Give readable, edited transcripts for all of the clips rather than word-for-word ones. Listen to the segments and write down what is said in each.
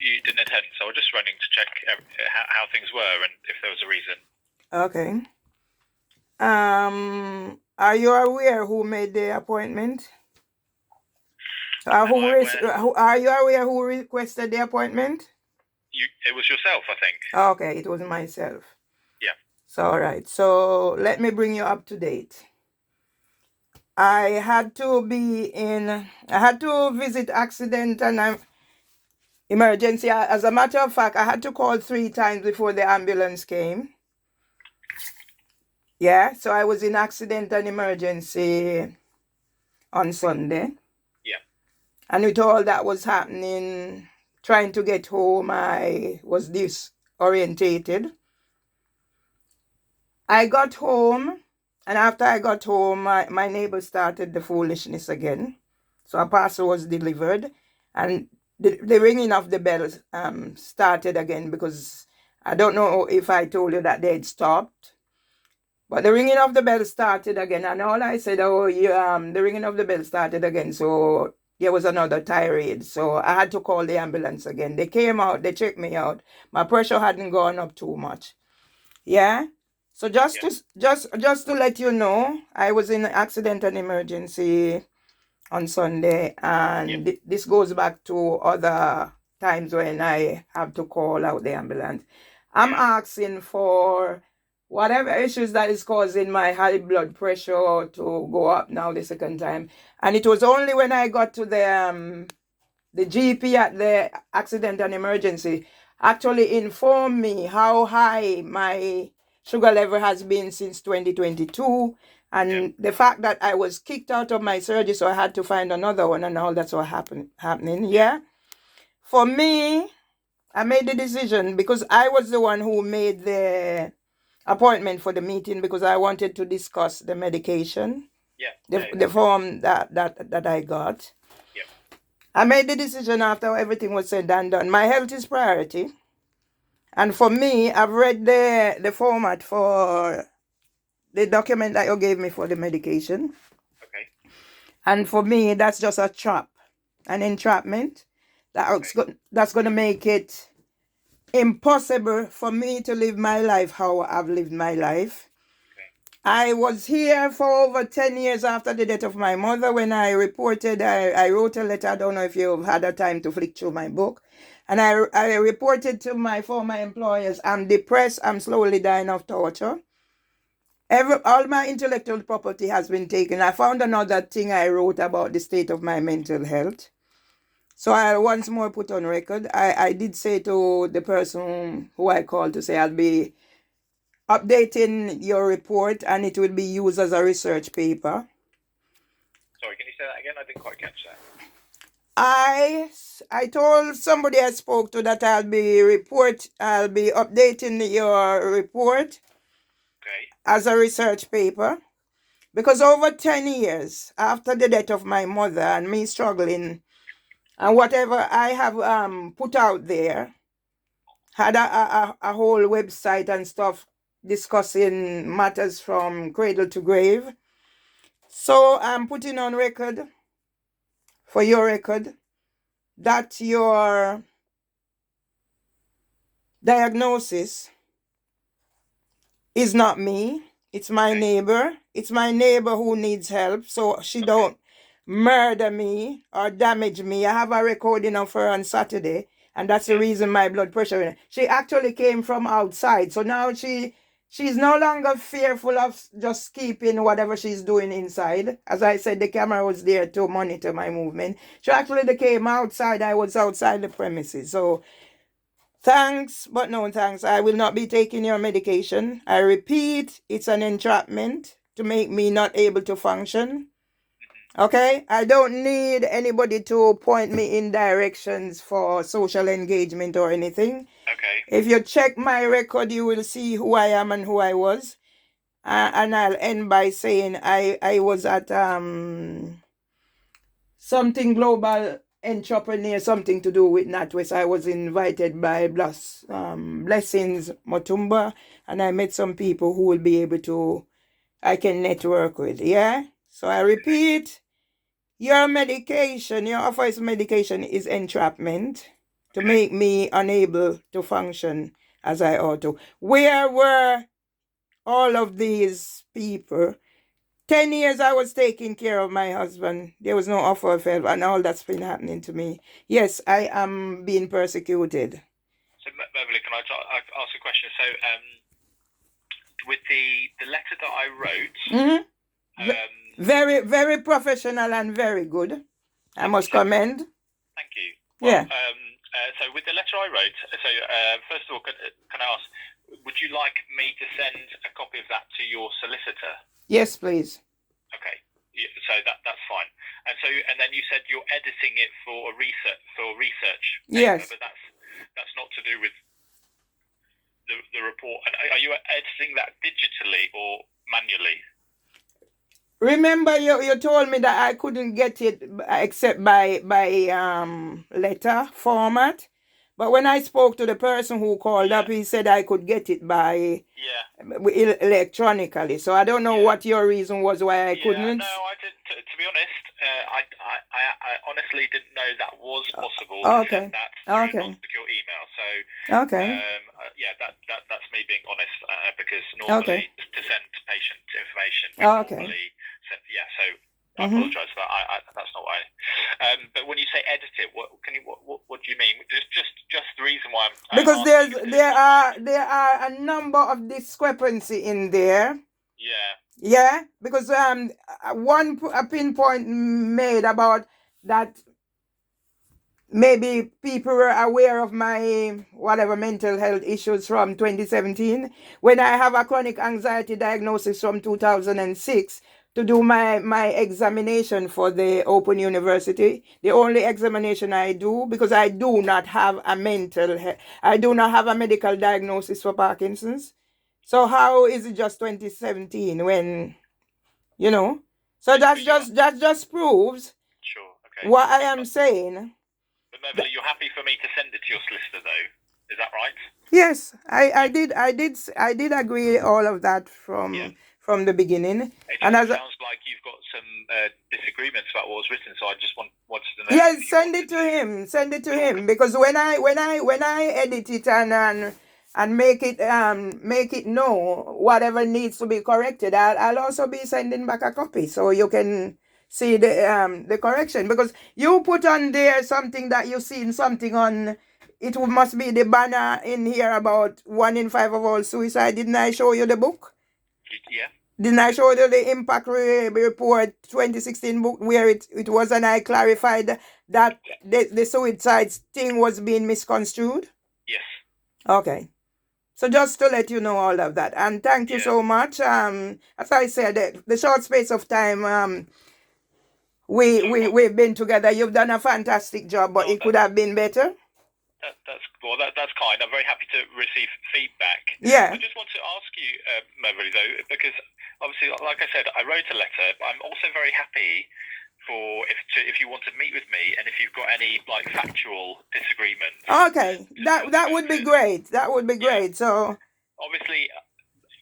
you didn't attend, so I was just running to check how things were and if there was a reason. Okay. Are you aware who made the appointment? Are you aware who requested the appointment? It was yourself, I think. Okay, it was myself. Yeah. So, all right. So, let me bring you up to date. I had to visit accident and emergency. As a matter of fact, I had to call 3 times before the ambulance came. Yeah, so I was in accident and emergency on Sunday. Yeah. And with all that was happening, trying to get home, I was disorientated. I got home, and after I got home, my neighbor started the foolishness again. So a parcel was delivered, and the ringing of the bells started again, because I don't know if I told you that they had stopped. But the ringing of the bell started again, and all I said, oh, yeah, the ringing of the bell started again, so there was another tirade. So I had to call the ambulance again. They came out, they checked me out. My pressure hadn't gone up too much. Yeah. So just to let you know, I was in accident and emergency on Sunday, and this goes back to other times when I have to call out the ambulance. I'm asking for whatever issues that is causing my high blood pressure to go up now the second time. And it was only when I got to the GP at the accident and emergency actually informed me how high my sugar level has been since 2022, and the fact that I was kicked out of my surgery, so I had to find another one, and all that's what happening. Yeah. For me, I made the decision because I was the one who made the appointment for the meeting, because I wanted to discuss the medication. The form that I got. I made the decision after everything was said and done. My health is priority. And for me, I've read the format for the document that you gave me for the medication. Okay. And for me, that's just a trap, an entrapment that's going to make it impossible for me to live my life how I've lived my life. I was here for over 10 years after the death of my mother when I reported, I wrote a letter. I don't know if you've had a time to flick through my book. And I reported to my former employers, I'm depressed, I'm slowly dying of torture. All my intellectual property has been taken. I found another thing I wrote about the state of my mental health. So I once more put on record, I did say to the person who I called to say I'll be updating your report and it will be used as a research paper. Sorry, can you say that again? I didn't quite catch that. I told somebody I spoke to that I'll be updating your report as a research paper, because over 10 years after the death of my mother and me struggling, and whatever I have put out there, had a whole website and stuff discussing matters from cradle to grave. So I'm putting on record, for your record, that your diagnosis is not me. It's my neighbor. It's my neighbor who needs help, so she don't murder me or damage me. I have a recording of her on Saturday, and that's the reason my blood pressure. She actually came from outside, so now she's no longer fearful of just keeping whatever she's doing inside. As I said, the camera was there to monitor my movement. She actually came outside. I was outside the premises, so thanks, but no thanks. I will not be taking your medication. I repeat, it's an entrapment to make me not able to function. Okay? I don't need anybody to point me in directions for social engagement or anything. Okay. If you check my record, you will see who I am and who I was. And I'll end by saying I was at something global entrepreneur, something to do with NatWest. I was invited by Blessings Motumba, and I met some people who will be able to, I can network with. Yeah. So I repeat, your medication, your office medication is entrapment to make me unable to function as I ought to. Where were all of these people? 10 years I was taking care of my husband. There was no offer of help, and all that's been happening to me. Yes, I am being persecuted. So, Mervelee, can I ask a question? So, with the letter that I wrote, very, very professional and very good. I must commend. Thank you. Well, Yeah. So with the letter I wrote, so first of all, can I ask, would you like me to send a copy of that to your solicitor? Yes, please. Okay. So that's fine. And then you said you're editing it for research. Yes. But that's not to do with the report. And are you editing that digitally or manually? Remember, you told me that I couldn't get it except by letter format. But when I spoke to the person who called up, he said I could get it by electronically. So I don't know what your reason was why I couldn't. No, I didn't. To be honest, I honestly didn't know that was possible. Okay. To send that through a secure email. So that's me being honest. Because normally to send patient information, normally send, so I apologise for that. That's not why. But when you say edit it, what do you mean? Just the reason why I'm because there are a number of discrepancy in there. Yeah, because a pinpoint made about that maybe people were aware of my whatever mental health issues from 2017 when I have a chronic anxiety diagnosis from 2006 to do my examination for the Open University. The only examination I do, because I do not have a medical diagnosis for Parkinson's. So how is it just 2017 when, So that just proves what I am saying. But Mervelee, you're happy for me to send it to your solicitor, though? Is that right? Yes, I did agree all of that from the beginning. It sounds like you've got some disagreements about what was written, so I just wanted to know. Yes, send it to him because when I edit it and make it know whatever needs to be corrected, I'll also be sending back a copy so you can see the correction, because you put on there something that you've seen something on. It must be the banner in here about 1 in 5 of all suicide. Didn't I show you the book? Yeah. Didn't I show you the Impact Report 2016 book where it was, and I clarified that the suicide thing was being misconstrued? Yes. Okay. So just to let you know all of that. And thank you so much. As I said, the short space of time we've been together, you've done a fantastic job, but it could have been better. That's kind. I'm very happy to receive feedback. Yeah. I just want to ask you, Mervelee, though, because obviously, like I said, I wrote a letter, but I'm also very happy if you want to meet with me, and if you've got any factual disagreements. Okay, that would be great. That would be great. So obviously,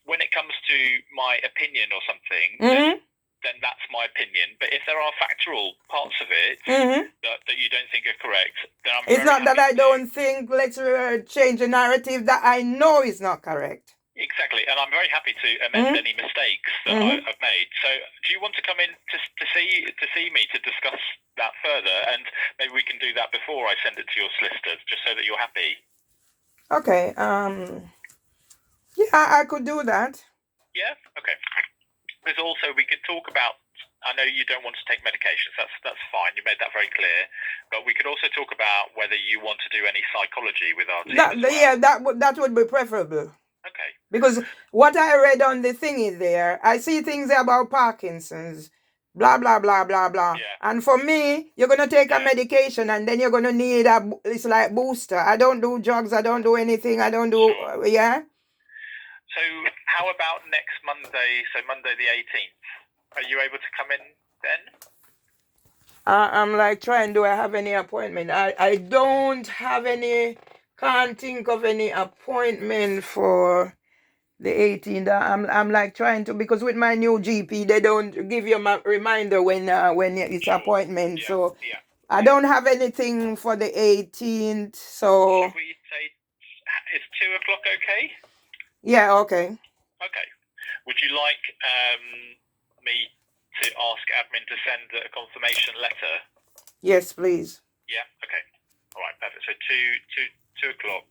when it comes to my opinion or something, then that's my opinion. But if there are factual parts of it that you don't think are correct, then I'm it's not that I don't think. Let's change the narrative that I know is not correct. Exactly, and I'm very happy to amend any mistakes that I've made. So, do you want to come in to see me to discuss that further, and maybe we can do that before I send it to your solicitor, just so that you're happy? Okay. Yeah, I could do that. Yeah. Okay. Because also we could talk about. I know you don't want to take medications. That's fine. You made that very clear. But we could also talk about whether you want to do any psychology with our team as well. Yeah, that would be preferable. Okay. Because what I read on the thingy there, I see things about Parkinson's, blah, blah, blah, blah, blah. Yeah. And for me, you're going to take a medication and then you're going to need it's like booster. I don't do drugs. I don't do anything. I don't do, yeah. So how about next Monday, so Monday the 18th? Are you able to come in then? I'm trying, do I have any appointment? I don't have any... Can't think of any appointment for the 18th. I'm trying to, because with my new GP, they don't give you a reminder when it's appointment. I don't have anything for the 18th, so... Should we say, is 2 o'clock okay? Yeah, okay. Okay. Would you like me to ask admin to send a confirmation letter? Yes, please. Yeah, okay. All right, perfect. So 2 o'clock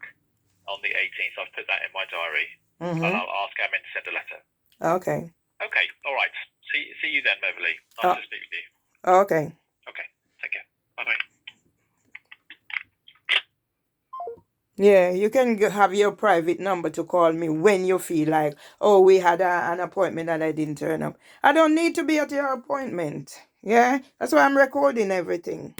on the 18th. I've put that in my diary. And I'll ask admin to send a letter. Okay. Okay, all right. See you then, Mervelee. Nice to speak with you. Okay. Okay, take care. Bye-bye. Yeah, you can have your private number to call me when you feel like, oh, we had an appointment and I didn't turn up. I don't need to be at your appointment. Yeah, that's why I'm recording everything.